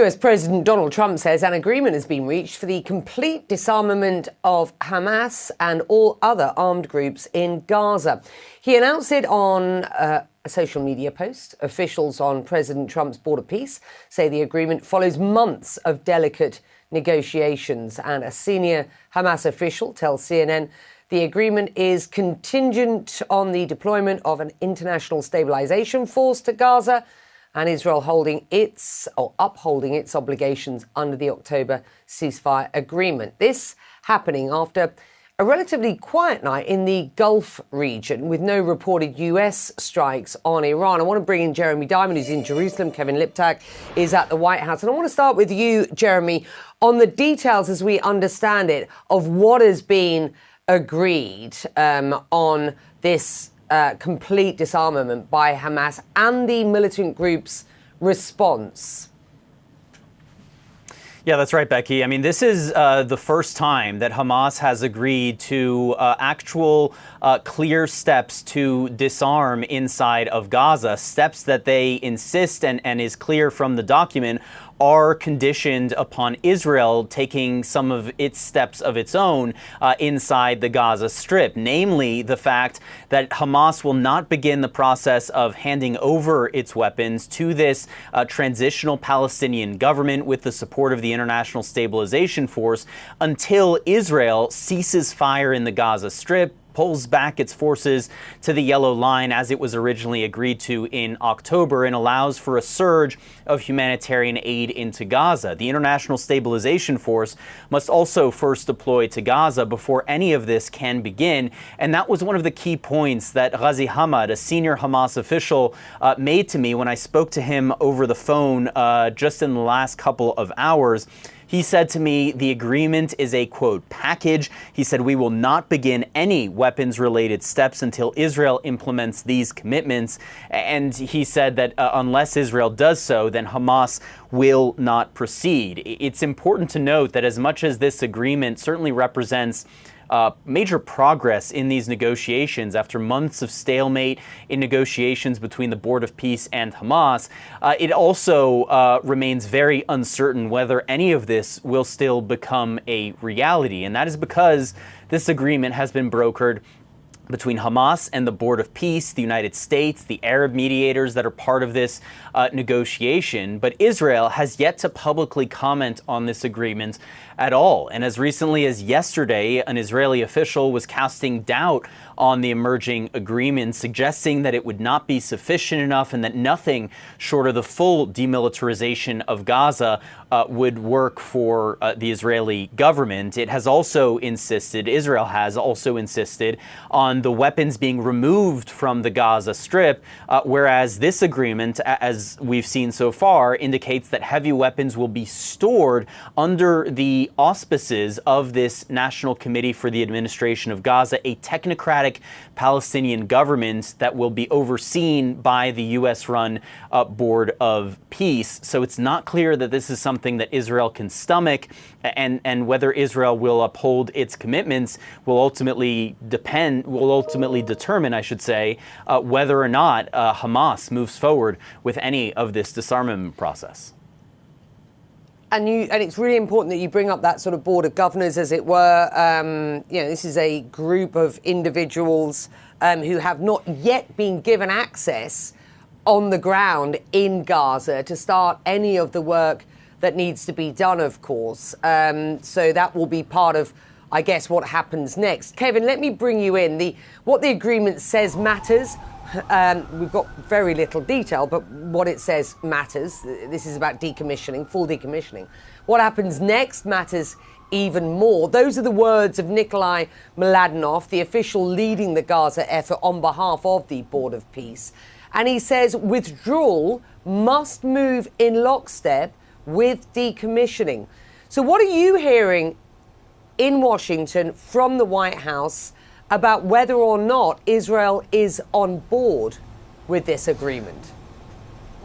US President Donald Trump says an agreement has been reached for the complete disarmament of Hamas and all other armed groups in Gaza. He announced it on a social media post. Officials on President Trump's border peace say the agreement follows months of delicate negotiations, and a senior Hamas official tells CNN the agreement is contingent on the deployment of an international stabilization force to Gaza and Israel upholding its obligations under the October ceasefire agreement. This happening after a relatively quiet night in the Gulf region with no reported US strikes on Iran. I want to bring in Jeremy Diamond, who's in Jerusalem. Kevin Liptak is at the White House. And I want to start with you, Jeremy, on the details, as we understand it, of what has been agreed on this complete disarmament by Hamas and the militant group's response. Yeah, that's right, Becky. I mean, this is the first time that Hamas has agreed to actual clear steps to disarm inside of Gaza, steps that they insist and is clear from the document are conditioned upon Israel taking some of its steps of its own inside the Gaza Strip, namely the fact that Hamas will not begin the process of handing over its weapons to this transitional Palestinian government with the support of the International Stabilization Force until Israel ceases fire in the Gaza Strip, pulls back its forces to the yellow line as it was originally agreed to in October, and allows for a surge of humanitarian aid into Gaza. The International Stabilization Force must also first deploy to Gaza before any of this can begin. And that was one of the key points that Ghazi Hamad, a senior Hamas official, made to me when I spoke to him over the phone just in the last couple of hours. He said to me, the agreement is a, quote, package. He said, we will not begin any weapons-related steps until Israel implements these commitments. And he said that unless Israel does so, then Hamas will not proceed. It's important to note that as much as this agreement certainly represents major progress in these negotiations after months of stalemate in negotiations between the Board of Peace and Hamas, it also remains very uncertain whether any of this will still become a reality. And that is because this agreement has been brokered between Hamas and the Board of Peace, the United States, the Arab mediators that are part of this negotiation. But Israel has yet to publicly comment on this agreement at all. And as recently as yesterday, an Israeli official was casting doubt on the emerging agreement, suggesting that it would not be sufficient enough and that nothing short of the full demilitarization of Gaza would work for the Israeli government. It has also insisted, Israel has also insisted, on the weapons being removed from the Gaza Strip, whereas this agreement, as we've seen so far, indicates that heavy weapons will be stored under the auspices of this National Committee for the Administration of Gaza, a technocratic Palestinian government that will be overseen by the U.S.-run Board of Peace. So it's not clear that this is something that Israel can stomach, and whether Israel will uphold its commitments will ultimately determine, I should say, whether or not Hamas moves forward with any of this disarmament process. And it's really important that you bring up that sort of board of governors, as it were. This is a group of individuals who have not yet been given access on the ground in Gaza to start any of the work that needs to be done, of course. So that will be part of, I guess, what happens next. Kevin, let me bring you in. What the agreement says matters. We've got very little detail, but what it says matters. This is about decommissioning, full decommissioning. What happens next matters even more. Those are the words of Nikolai Mladenov, the official leading the Gaza effort on behalf of the Board of Peace. And he says withdrawal must move in lockstep with decommissioning. So what are you hearing in Washington from the White House about whether or not Israel is on board with this agreement?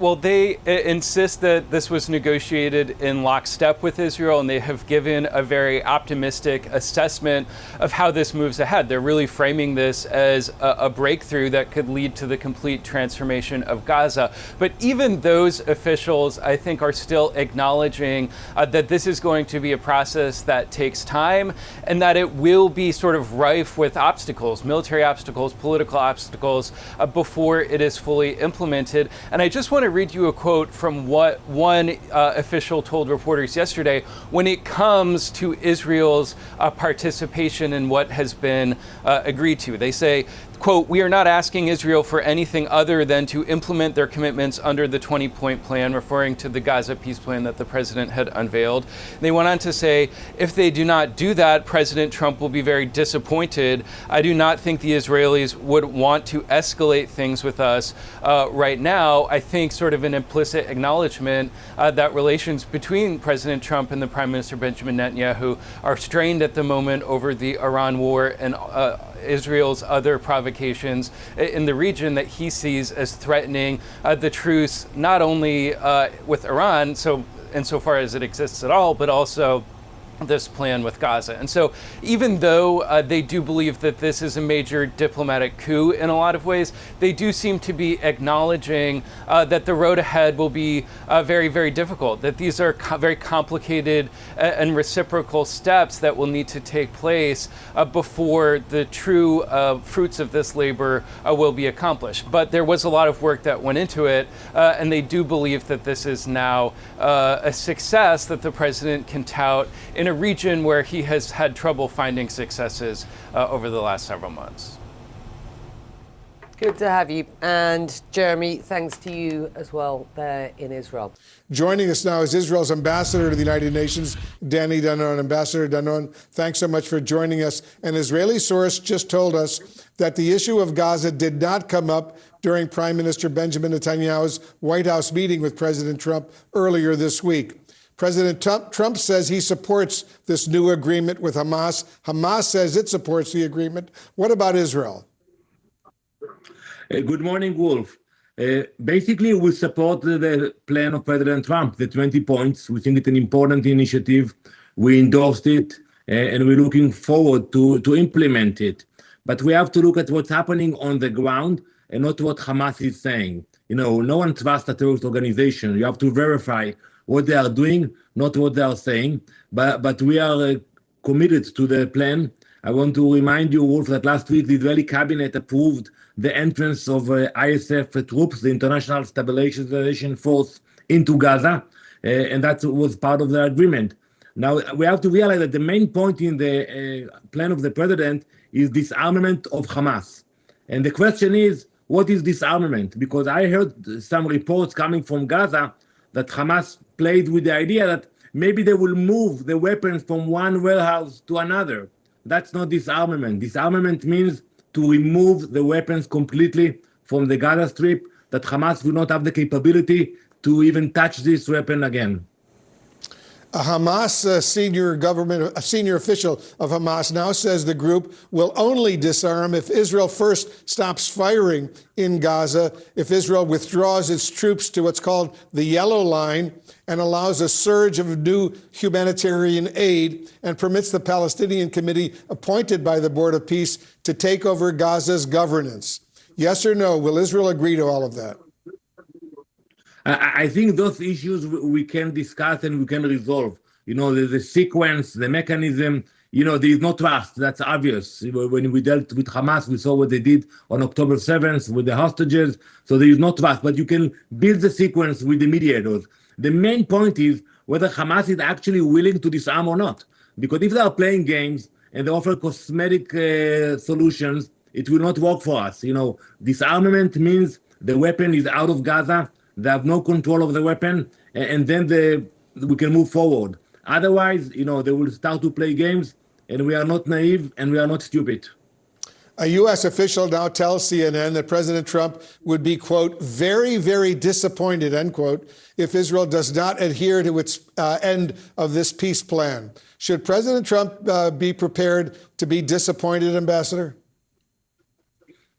Well, they insist that this was negotiated in lockstep with Israel, and they have given a very optimistic assessment of how this moves ahead. They're really framing this as a breakthrough that could lead to the complete transformation of Gaza. But even those officials, I think, are still acknowledging that this is going to be a process that takes time and that it will be sort of rife with obstacles, military obstacles, political obstacles, before it is fully implemented. And I just want to read you a quote from what one official told reporters yesterday when it comes to Israel's participation in what has been agreed to. They say, quote, "We are not asking Israel for anything other than to implement their commitments under the 20-point plan," referring to the Gaza peace plan that the president had unveiled. They went on to say, "If they do not do that, President Trump will be very disappointed. I do not think the Israelis would want to escalate things with us right now." I think sort of an implicit acknowledgement that relations between President Trump and the Prime Minister Benjamin Netanyahu are strained at the moment over the Iran war and Israel's other provocations in the region that he sees as threatening the truce, not only with Iran, so insofar as it exists at all, but also this plan with Gaza. And so even though they do believe that this is a major diplomatic coup in a lot of ways, they do seem to be acknowledging that the road ahead will be very, very difficult, that these are very complicated and reciprocal steps that will need to take place before the true fruits of this labor will be accomplished. But there was a lot of work that went into it, and they do believe that this is now a success that the president can tout in a region where he has had trouble finding successes over the last several months. Good to have you. And Jeremy, thanks to you as well there in Israel. Joining us now is Israel's ambassador to the United Nations, Danny Danon. Ambassador Danon, thanks so much for joining us. An Israeli source just told us that the issue of Gaza did not come up during Prime Minister Benjamin Netanyahu's White House meeting with President Trump earlier this week. President Trump says he supports this new agreement with Hamas. Hamas says it supports the agreement. What about Israel? Good morning, Wolf. Basically, we support the plan of President Trump, the 20 points. We think it's an important initiative. We endorsed it, and we're looking forward to implement it. But we have to look at what's happening on the ground and not what Hamas is saying. You know, no one trusts a terrorist organization. You have to verify what they are doing, not what they are saying. But we are committed to the plan. I want to remind you, Wolf, that last week the Israeli cabinet approved the entrance of ISF troops, the International Stabilization Force, into Gaza, and that was part of the agreement. Now, we have to realize that the main point in the plan of the president is disarmament of Hamas. And the question is, what is disarmament? Because I heard some reports coming from Gaza that Hamas played with the idea that maybe they will move the weapons from one warehouse to another. That's not disarmament. Disarmament means to remove the weapons completely from the Gaza Strip, that Hamas will not have the capability to even touch this weapon again. A Hamas senior official of Hamas now says the group will only disarm if Israel first stops firing in Gaza, if Israel withdraws its troops to what's called the Yellow Line and allows a surge of new humanitarian aid and permits the Palestinian Committee appointed by the Board of Peace to take over Gaza's governance. Yes or no? Will Israel agree to all of that? I think those issues we can discuss and we can resolve. You know, the sequence, the mechanism, you know, there is no trust. That's obvious. When we dealt with Hamas, we saw what they did on October 7th with the hostages. So there is no trust, but you can build the sequence with the mediators. The main point is whether Hamas is actually willing to disarm or not. Because if they are playing games and they offer cosmetic solutions, it will not work for us. You know, disarmament means the weapon is out of Gaza. They have no control of the weapon, and then we can move forward. Otherwise, you know, they will start to play games, and we are not naive and we are not stupid. A U.S. official now tells CNN that President Trump would be, quote, very, very disappointed, end quote, if Israel does not adhere to its end of this peace plan. Should President Trump be prepared to be disappointed, Ambassador?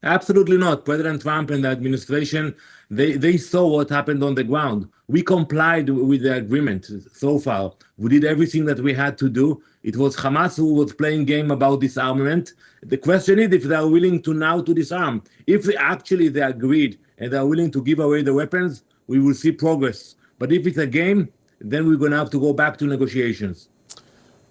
Absolutely not. President Trump and the administration, they saw what happened on the ground. We complied with the agreement so far. We did everything that we had to do. It was Hamas who was playing game about disarmament. The question is if they are willing to now to disarm. If they agreed and they are willing to give away the weapons, we will see progress. But if it's a game, then we're going to have to go back to negotiations.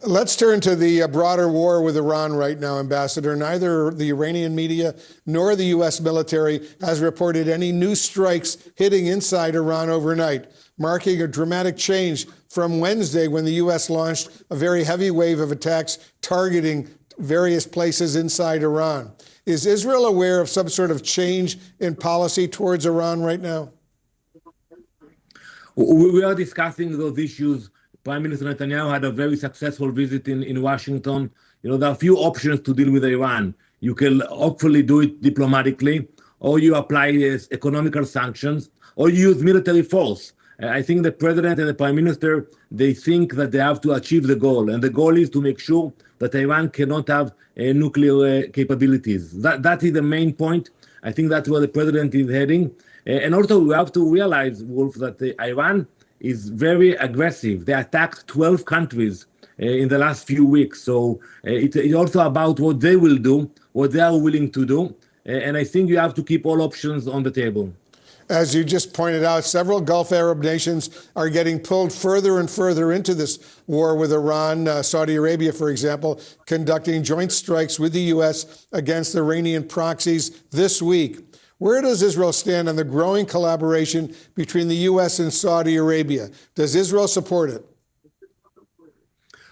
Let's turn to the broader war with Iran right now, Ambassador. Neither the Iranian media nor the U.S. military has reported any new strikes hitting inside Iran overnight, marking a dramatic change from Wednesday when the U.S. launched a very heavy wave of attacks targeting various places inside Iran. Is Israel aware of some sort of change in policy towards Iran right now? We are discussing those issues. Prime Minister Netanyahu had a very successful visit in Washington. You know, there are a few options to deal with Iran. You can hopefully do it diplomatically, or you apply economical sanctions, or you use military force. I think the president and the prime minister, they think that they have to achieve the goal. And the goal is to make sure that Iran cannot have nuclear capabilities. That is the main point. I think that's where the president is heading. And also we have to realize, Wolf, that Iran is very aggressive. They attacked 12 countries in the last few weeks. So it's also about what they will do, what they are willing to do. And I think you have to keep all options on the table. As you just pointed out, several Gulf Arab nations are getting pulled further and further into this war with Iran. Saudi Arabia, for example, conducting joint strikes with the U.S. against Iranian proxies this week. Where does Israel stand on the growing collaboration between the U.S. and Saudi Arabia? Does Israel support it?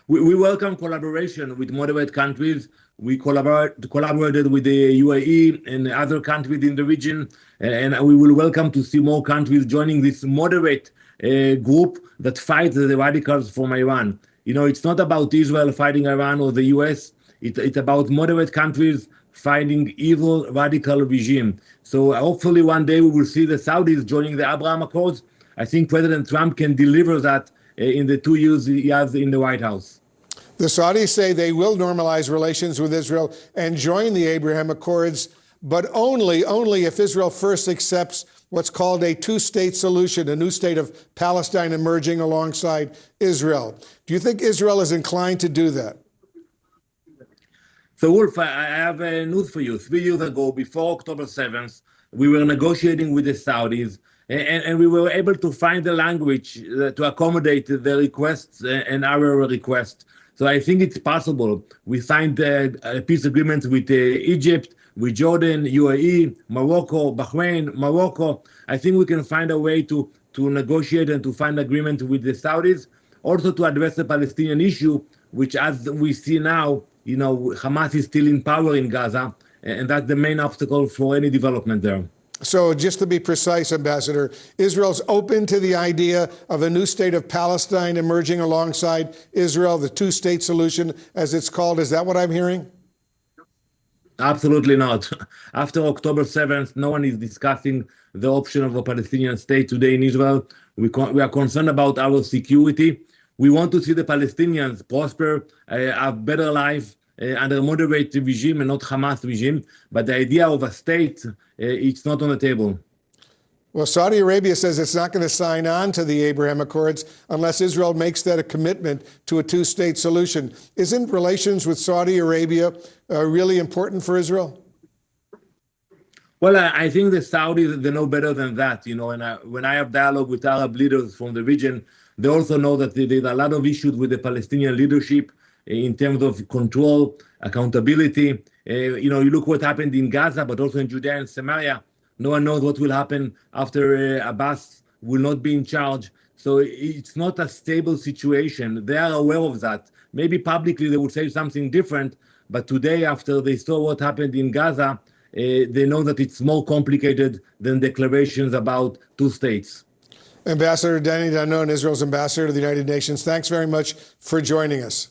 We welcome collaboration with moderate countries. We collaborated with the UAE and other countries in the region, and we will welcome to see more countries joining this moderate group that fights the radicals from Iran. You know, it's not about Israel fighting Iran or the US. It's about moderate countries fighting evil radical regime. So hopefully one day we will see the Saudis joining the Abraham Accords. I think President Trump can deliver that in the 2 years he has in the White House. The Saudis say they will normalize relations with Israel and join the Abraham Accords, but only if Israel first accepts what's called a two-state solution, a new state of Palestine emerging alongside Israel. Do you think Israel is inclined to do that? So, Wolf, I have news for you. 3 years ago, before October 7th, we were negotiating with the Saudis, and we were able to find the language to accommodate the requests and our request. So I think it's possible. We signed a peace agreement with Egypt, with Jordan, UAE, Morocco, Bahrain, Morocco. I think we can find a way to negotiate and to find agreement with the Saudis, also to address the Palestinian issue, which, as we see now, you know, Hamas is still in power in Gaza, and that's the main obstacle for any development there. So just to be precise, Ambassador, Israel's open to the idea of a new state of Palestine emerging alongside Israel, the two-state solution, as it's called. Is that what I'm hearing? Absolutely not. After October 7th, no one is discussing the option of a Palestinian state today in Israel. We are concerned about our security. We want to see the Palestinians prosper, have better life under a moderate regime and not Hamas regime. But the idea of a state, it's not on the table. Well, Saudi Arabia says it's not going to sign on to the Abraham Accords unless Israel makes that a commitment to a two-state solution. Isn't relations with Saudi Arabia really important for Israel? Well, I think the Saudis, they know better than that, you know, and when I have dialogue with Arab leaders from the region, they also know that there's a lot of issues with the Palestinian leadership in terms of control, accountability. You know, you look what happened in Gaza, but also in Judea and Samaria. No one knows what will happen after Abbas will not be in charge. So it's not a stable situation. They are aware of that. Maybe publicly they would say something different, but today, after they saw what happened in Gaza, they know that it's more complicated than declarations about two states. Ambassador Danny Danon, Israel's ambassador to the United Nations, thanks very much for joining us.